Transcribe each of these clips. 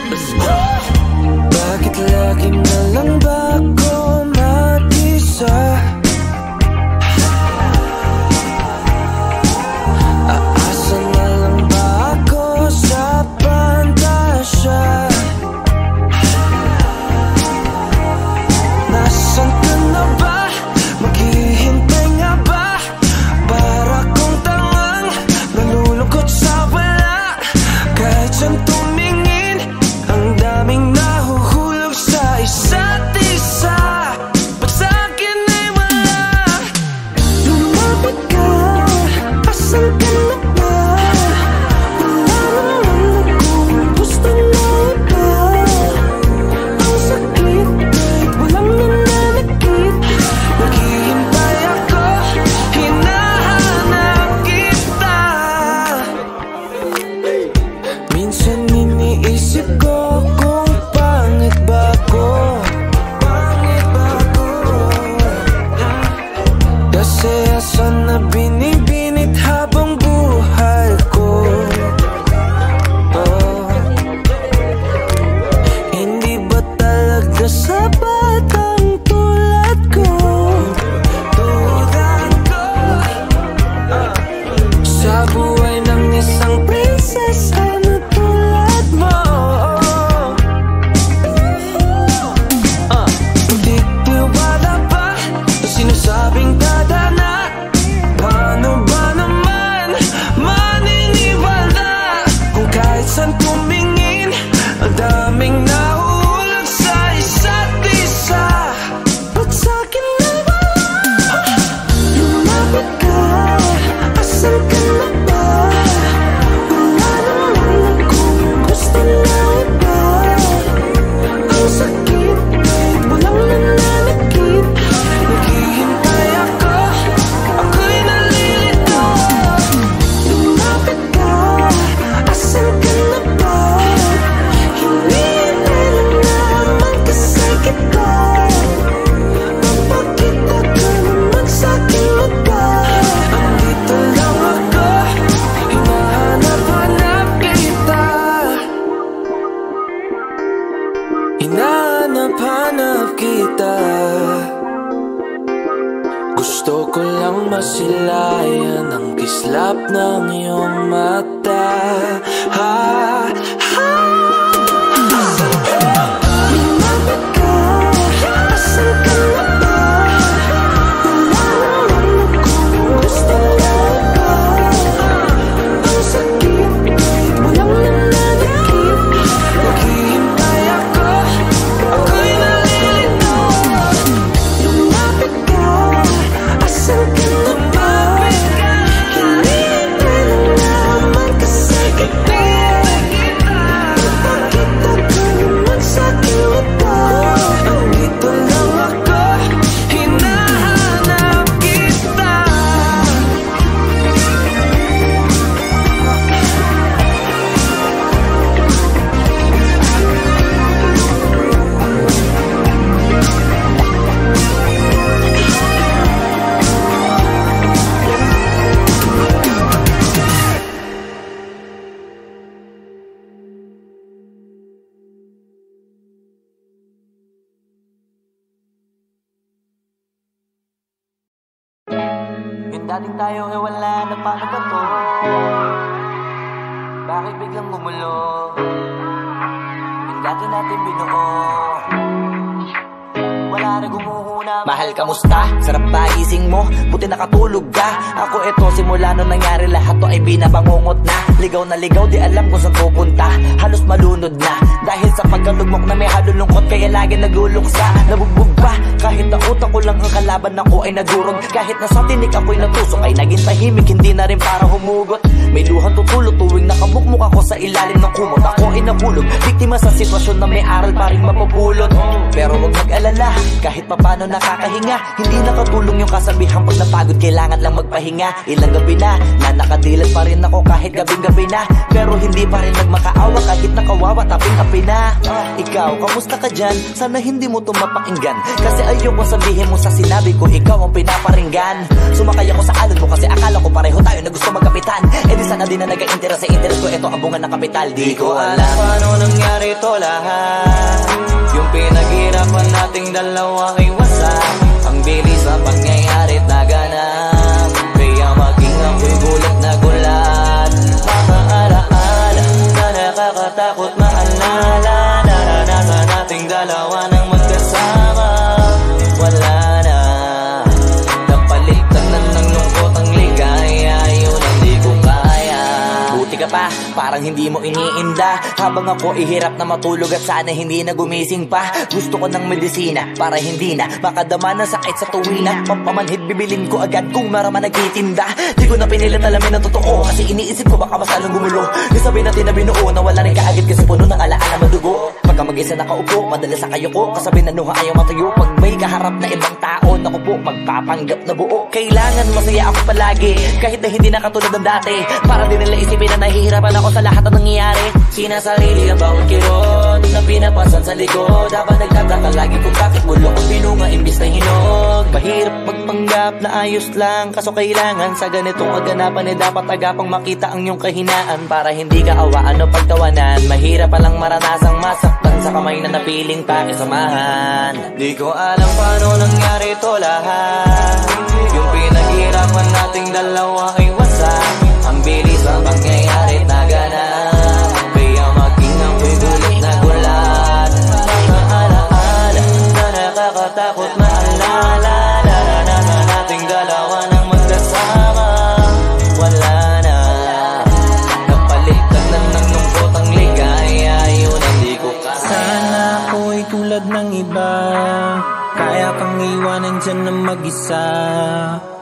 Bakit lagi na lang ba ako mag-isa? Aasa na lang ba ako sa pantasya? Nasaan ka na ba? Maghihintay nga ba? Para kong tangang nalulungkot sa wala. Kahit saan tumingin, ang daming nahuhulog sa isa't isa. Ba't sa'kin ay wala? Lumapit ka, asan ka na ba? Wala naman akong gusto na iba. Ang sakit kahit walang nananakit. Naghihintay ako, hinahanap kita. Minsan iniisip ko kung pangit ba ako. Kasi asan na binibinit habang buhay ko. Hindi ba talaga sapat ang tulad ko? Sa buhay ng isang prinsesa na tulad mo. Magtitiwala ba sa sinasabing dadana? Paano ba naman maniniwala kung kahit saan tumingin, ang daming nahuhulog sa isa't isa? Ba't sa'kin na wala? Lumapit ka, asan ka na ba? Wala naman akong gusto na iba. Ang sakit kahit walang nananakit. Naghihintay ako, ako'y nalilito. Lumapit ka, asan ka na ba? Hinihintay lang naman kasi kita. Mapakita ka naman sa'king mata. Andito lang ako, hinahanap-hanap kita. Hinahanap-hanap kita. Gusto ko lang masilayan ang kislap ng iyong mata. Lumapit ka, asan ka na ba? Wala naman akong gusto na iba. Ang sakit kahit walang nananakit. Naghihintay ako, ako'y nalilito. Lumapit ka, asan ka na ba? Hinihintay lang naman kasi kita. Mapakita ka naman sa'king mata. Andito lang ako, hinahanap kita. Yung dating tayo ay wala na, paano ba to? Bakit biglang gumulo? Yung dati natin binuo, wala na gumuhuna. Mahal, kamusta? Sarap ba gising mo? Buti nakatulog ka. Ako eto, simula nung nangyari lahat to ay binabangungot na. Ligaw na ligaw, di alam kung saan pupunta. Halos malunod na dahil sa pagkalugmok na may halulungkot. Kaya lagi nagluluksa, nabugbog pa. Kahit na utak ko lang ang kalaban ako ay nagurog. Kahit na sa tinik ako'y natusok ay naging tahimik, hindi na rin para humugot. May luhan tutulog tuwing nakamukmuk ako sa ilalim ng kumot. Ako ay nahulog, biktima sa sitwasyon na may aral pa rin mapupulot. Pero huwag mag-alala, kahit papano nakakahinga. Hindi nakatulong yung kasabihan, pag napagod kailangan lang magpahinga. Ilang gabi na nakadilat pa rin ako kahit gabing-gabi na. Pero hindi pa rin nagmakaawa kahit nakawawa taping-api na. Ikaw, kamusta ka dyan? Sana hindi mo tumapakinggan, kasi ayoko sabihin mo sa sinabi ko ikaw ang pinaparinggan. Sumakay ako sa alon mo kasi akala ko pareho tayo na gusto magkapitan. E di sana din na nag-interest sa interest ko. Eto to abungan ng kapital. Di ko alam paano nangyari to lahat. Yung pinaghirapan nating dalawa ay wasak. Ang bilis ng pangyayari't naganap, kaya maging ako'y gulat na gulat. Mga alaala na nakakatakot maalala, naranasan nating dalawa ng magkasama. Wala na, napalitan na ng lungkot ang ligaya, yun ang di ko kaya. Buti ka pa, parang hindi mo iniinda, habang ako ihirap na matulog at sana hindi na gumising pa. Gusto ko ng medisina para hindi na makadama ng sakit sa tuwina. Pampamanhid bibilin ko agad kung marama nagtitinda. Di ko na pinilit alamin ang totoo, kasi iniisip ko baka mas lalong gumulo. Nasabi natin na binuo na wala rin kaagad, kasi puno ng alaala madugo. Pagka mag-isa nakaupo, madalas sa kayo ko, kasabi na nuha ayaw matuyo. Pag may kaharap na ibang tao, naku po, magpapanggap na buo. Kailangan masaya ako palagi, kahit na hindi na katulad ng dati. Para din nila isipin na nahihirapan ako sa lahat ng nangyayari. Sinasarili ang bawat kirot na pinapasan sa likod, habang nagtataka lagi kung bakit mulo kong binunga imbis na hinog. Mahirap magpanggap na ayos lang, kaso kailangan sa ganitong kaganapan eh dapat agapang makita ang iyong kahinaan, para hindi ka awaan o pagtawanan. Mahirap palang maranasang masaktan sa kamay na napiling pakisamahan. Di ko alam paano nangyari to lahat. Yung pinaghirapan nating dalawa ay wasak. Ang bilis ang pangyayari't naganap, kaya maging ako'y gulat na gulat. Mga alaala na nakakatakot maalala, naranasan nating dalawa ng magkasama. Wala na, napalitan na ng lungkot ang ligaya, yun ang di ko kaya. Sana ako'y tulad ng iba, kaya kang iwanan dyan ng mag-isa.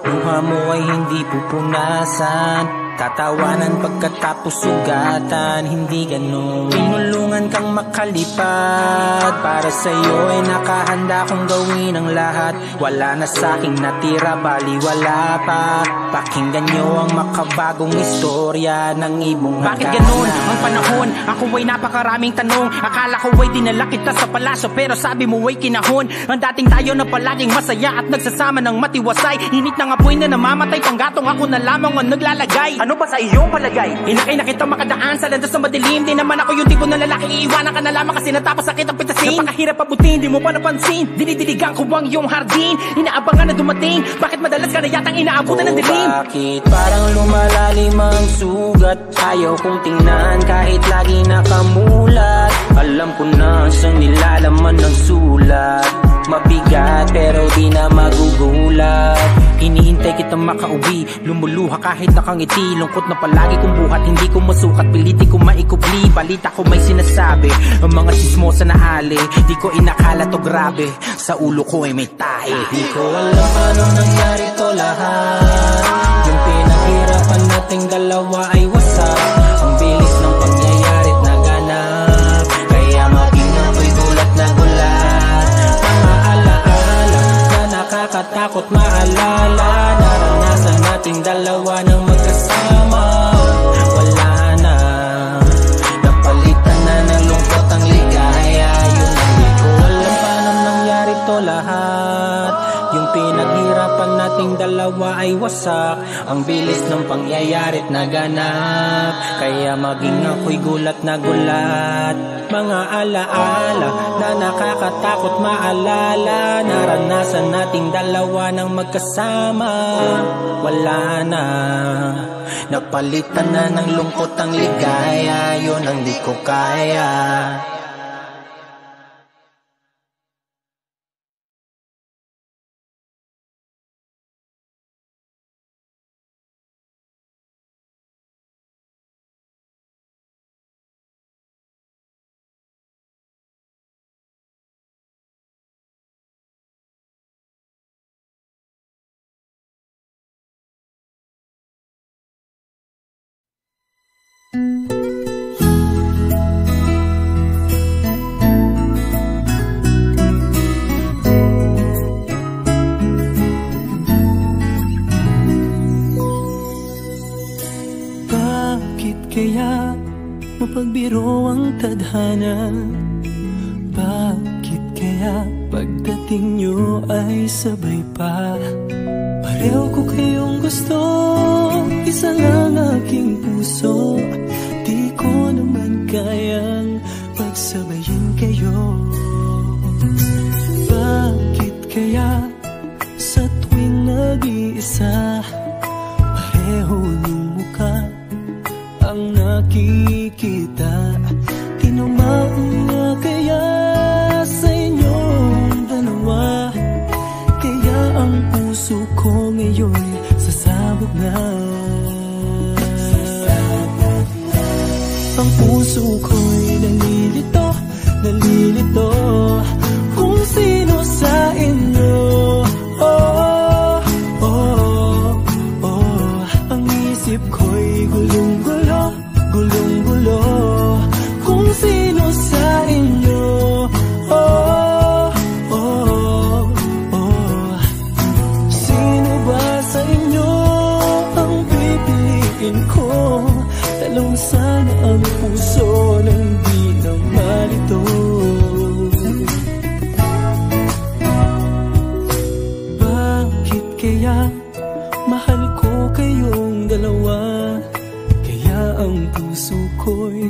Luha mo ay hindi pupunasan, tatawanan pagkatapos sugatan, hindi ganon. Tinulungan kang makalipad, para sa'yo ay nakahanda kong gawin ang lahat. Wala na sa'king natira, baliwala pa. Pakinggan nyo ang makabagong istorya ng ibong bakit ganon ang panahon? Ako ay napakaraming tanong. Akala ko ay dinala kita sa palasyo, pero sabi mo ay kinahon. Ang dating tayo na palaging masaya at nagsasama ng matiwasay. Init ng apoy na namamatay, panggatong ako na lamang ang naglalagay. Ano pa sa iyong palagay? Hinakay na kita makadaan sa landas na madilim. Di naman ako yung tipo na lalaki, iiwanan ka na lamang kasi natapos sakit ang pitasin. Napakahirap pabutin, di mo pa napansin. Dinidiligan ko ang iyong hardin, inaabangan na dumating. Bakit madalas ka na yatang inaabutan ng dilim? Bakit parang lumalalim ang sugat? Ayaw kong tingnan kahit lagi nakamulat. Alam ko na siyang nilalaman ng sulat. Mabigat pero di na magugulat. Hinihintay kitang makauwi, lumuluha kahit nakangiti. Lungkot na palagi kong buhat, hindi ko masukat, piliti ko maikubli. Balita ko may sinasabi, ang mga sismosa na ali. Di ko inakala to grabe, sa ulo ko ay may tahi. Di ko alam paano nangyari to lahat. Yung pinaghirapan nating dalawa ay wasak. Ang bilis ng pangyayari't naganap, kaya maging ako'y gulat na gulat. Mga alaala na nakakatakot maalala, naranasan nating dalawa ng magkasama. Wala na, napalitan na ng lungkot ang ligaya. Yun ang di ko alam paano nangyari to lahat. Yung pinaghirapan nating dalawa ay wasak. Ang bilis ng pangyayari't naganap, kaya maging ako'y gulat na gulat. Mga alaala na nakakatakot maalala, naranasan nating dalawa ng magkasama. Wala na, napalitan na ng lungkot ang ligaya. Yun ang di ko kaya. Kaya mapagbiro ang tadhana? Bakit kaya pagdating nyo ay sabay pa? Pareho ko kayong gusto, isa lang aking puso. Di makikita. Tinamaan nga kaya sa inyong dalawa, kaya ang puso ko ngayon sasabog na. Ang puso ko'y nalilito, nalilito kung sino sa inyo. Oh, oh, oh. Ang isip ko'y gulong-gulo, gulong-gulo kung sino sa inyo. Oh, oh, oh. Sino ba sa inyo ang pipiliin ko? Talong sana ang puso nang di na malito. Bakit kaya mahal ko kayong dalawa? Kaya ang puso ko'y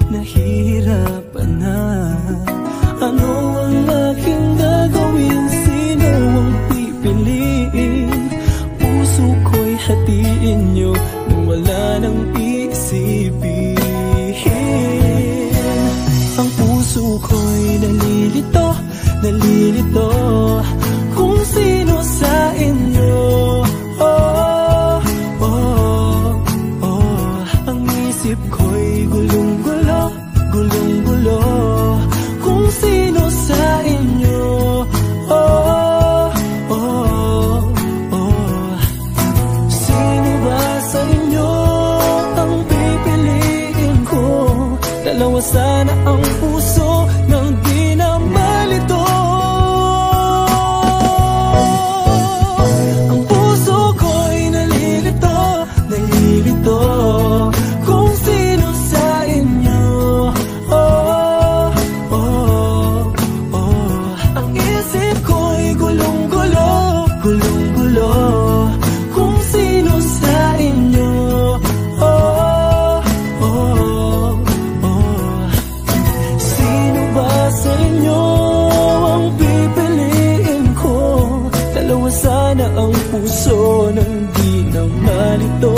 nahihirapan na. Ano ang aking gagawin? Sino ang pipiliin? Puso ko'y hatiin nyo nang wala nang isipin. Ang puso ko'y nalilito, nalilito kung sino sa inyo. Oh, oh, oh. Ang isip ko'y gulong-gulo, gulong-gulo kung sino sa inyo. Oh, oh, oh. Sino ba sa inyo ang pipiliin ko? Dalawa sana ang puso nang di na malito. Ang puso ko'y nalilito, nalilito kung sino sa inyo. Oh, oh, oh. Ang isip ko'y gulong-gulo, gulong-gulo kung sino sa inyo. Oh, oh, oh. Sino ba sa inyo ang pipiliin ko? Dalawa sana ang puso nang di na malito.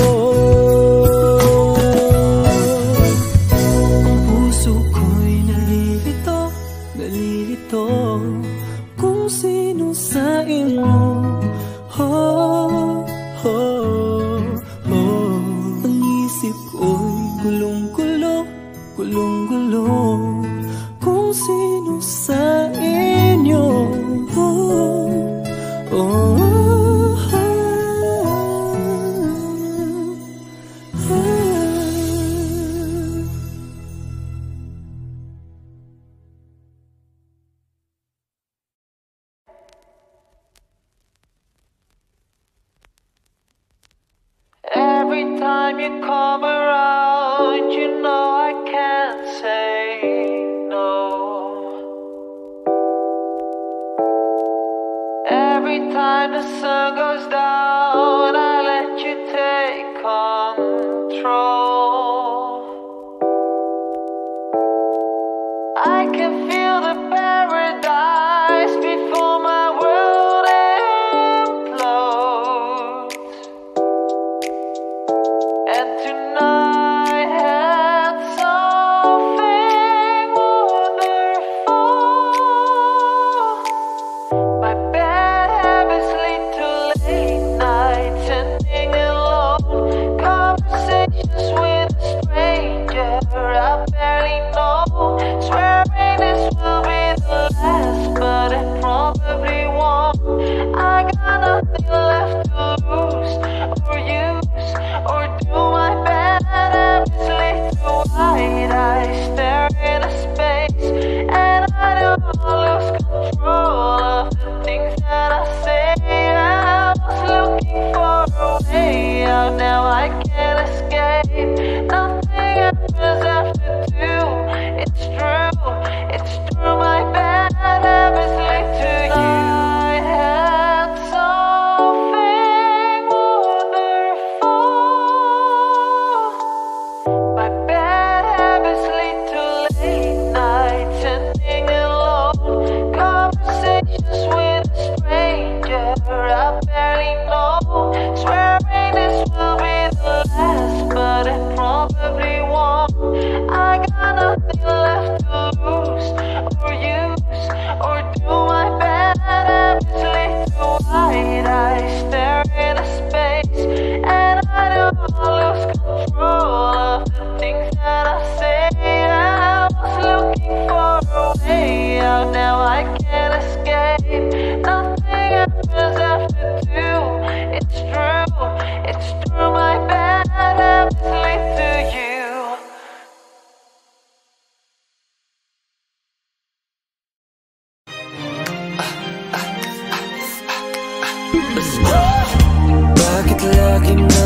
Ang puso ko'y nalilito, nalilito kung sino sa inyo. Oh, oh, oh. Ang isip ko'y gulong-gulo, gulong-gulo kung sino sa inyo. Oh, oh, every time you come around, you know I can't say no. Every time the sun goes down, I let you take control. I can feel the paradise before my world implodes. And tonight had something wonderful. My bad habits lead to late nights ending alone. Conversations with a stranger I barely know. Swearing this will be the last, but it probably won't. I got nothing left to lose or use or do. My bad habits lead to wide eyes stare into space, and I don't lose control of the things that I say. I was looking for a way out, now I can't escape. Nothing happens after two. It's true, my bad habits lead to you. I had something wonderful. My bad habits lead to late nights ending alone. Conversations with a stranger I barely know. Swearing this will be the last, but it probably won't. aking